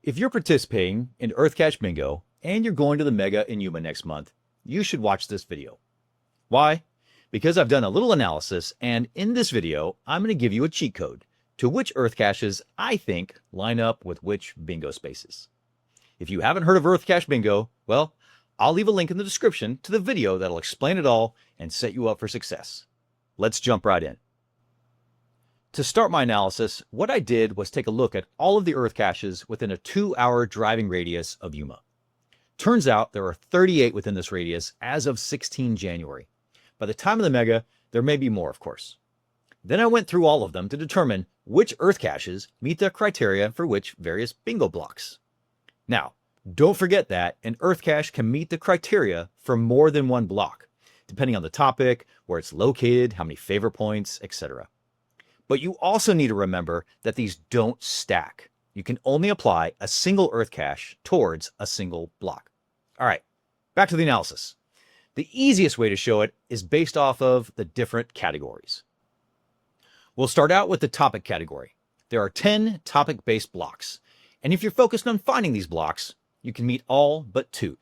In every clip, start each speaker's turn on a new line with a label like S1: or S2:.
S1: If you're participating in EarthCache Bingo and you're going to the Mega in Yuma next month, you should watch this video. Why? Because I've done a little analysis, and in this video, I'm going to give you a cheat code to which EarthCaches I think line up with which bingo spaces. If you haven't heard of EarthCache Bingo, well, I'll leave a link in the description to the video that'll explain it all and set you up for success. Let's jump right in. To start my analysis, what I did was take a look at all of the EarthCaches within a 2-hour driving radius of Yuma. Turns out there are 38 within this radius as of 16 January. By the time of the Mega, there may be more, of course. Then I went through all of them to determine which EarthCaches meet the criteria for which various bingo blocks. Now, don't forget that an EarthCache can meet the criteria for more than one block, depending on the topic, where it's located, how many favor points, etc. But you also need to remember that these don't stack. You can only apply a single EarthCache towards a single block. All right, back to the analysis. The easiest way to show it is based off of the different categories. We'll start out with the topic category. There are 10 topic-based blocks, and if you're focused on finding these blocks, you can meet all but 2.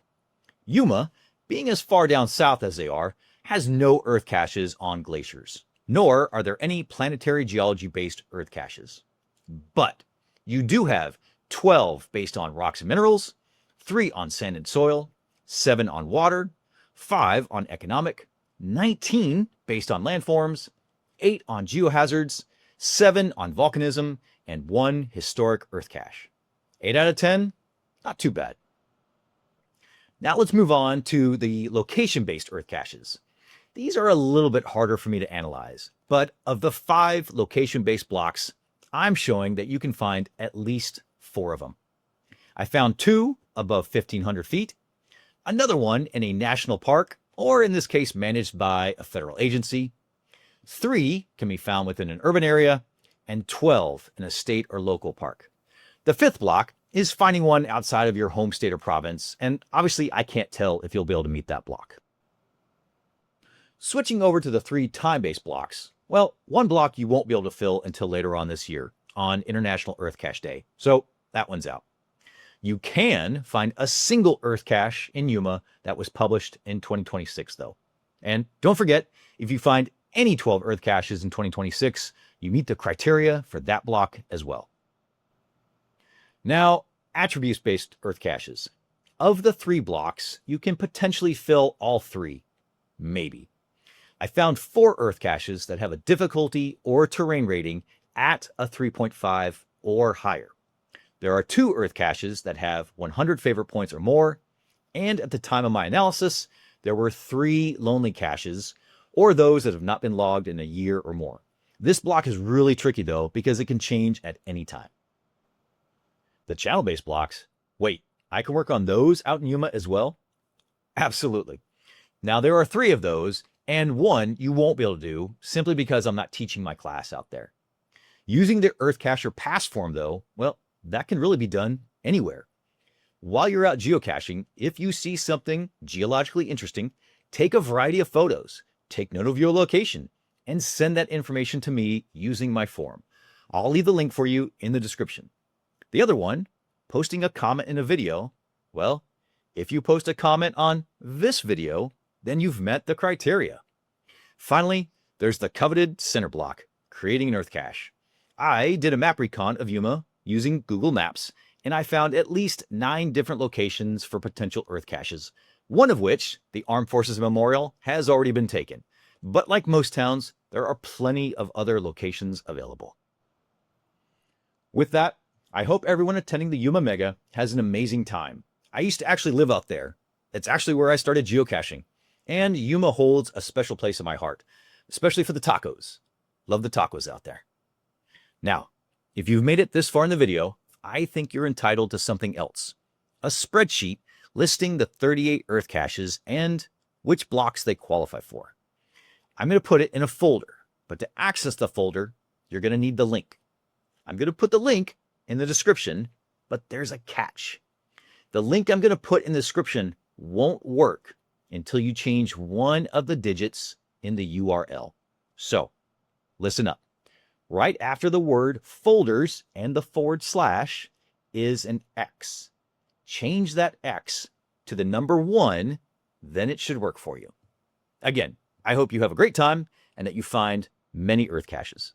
S1: Yuma, being as far down south as they are, has no EarthCaches on glaciers, nor are there any planetary geology-based EarthCaches. But you do have 12 based on rocks and minerals, 3 on sand and soil, 7 on water, 5 on economic, 19 based on landforms, 8 on geohazards, 7 on volcanism, and 1 historic EarthCache. 8 out of 10, not too bad. Now let's move on to the location-based EarthCaches. These are a little bit harder for me to analyze, but of the 5 location-based blocks, I'm showing that you can find at least 4 of them. I found 2 above 1,500 feet, another one in a national park, or in this case managed by a federal agency. 3 can be found within an urban area, and 12 in a state or local park. The 5th block is finding one outside of your home state or province, and obviously I can't tell if you'll be able to meet that block. Switching over to the 3 time-based blocks, well, one block you won't be able to fill until later on this year, on International EarthCache Day, so that one's out. You can find a single EarthCache in Yuma that was published in 2026, though. And don't forget, if you find any 12 EarthCaches in 2026, you meet the criteria for that block as well. Now, attributes-based EarthCaches. Of the 3 blocks, you can potentially fill all 3, maybe. I found 4 EarthCaches that have a difficulty or terrain rating at a 3.5 or higher. There are 2 EarthCaches that have 100 favor points or more, and at the time of my analysis, there were 3 lonely caches, or those that have not been logged in a year or more. This block is really tricky though, because it can change at any time. The channel-based blocks, wait, I can work on those out in Yuma as well? Absolutely. Now there are 3 of those, and 1 you won't be able to do simply because I'm not teaching my class out there. Using the EarthCacher pass form though, well, that can really be done anywhere. While you're out geocaching, if you see something geologically interesting, take a variety of photos, take note of your location, and send that information to me using my form. I'll leave the link for you in the description. The other one, posting a comment in a video, well, if you post a comment on this video, then you've met the criteria. Finally, there's the coveted center block, creating an EarthCache. I did a map recon of Yuma using Google Maps, and I found at least 9 different locations for potential EarthCaches, one of which, the Armed Forces Memorial, has already been taken. But like most towns, there are plenty of other locations available. With that, I hope everyone attending the Yuma Mega has an amazing time. I used to actually live out there. It's actually where I started geocaching. And Yuma holds a special place in my heart, especially for the tacos. Love the tacos out there. Now, if you've made it this far in the video, I think you're entitled to something else. A spreadsheet listing the 38 EarthCaches and which blocks they qualify for. I'm going to put it in a folder, but to access the folder, you're going to need the link. I'm going to put the link in the description, but there's a catch. The link I'm going to put in the description won't work until you change one of the digits in the URL. So, listen up. Right after the word folders and the /, is an X. Change that X to the number 1, then it should work for you. Again, I hope you have a great time and that you find many Earth caches.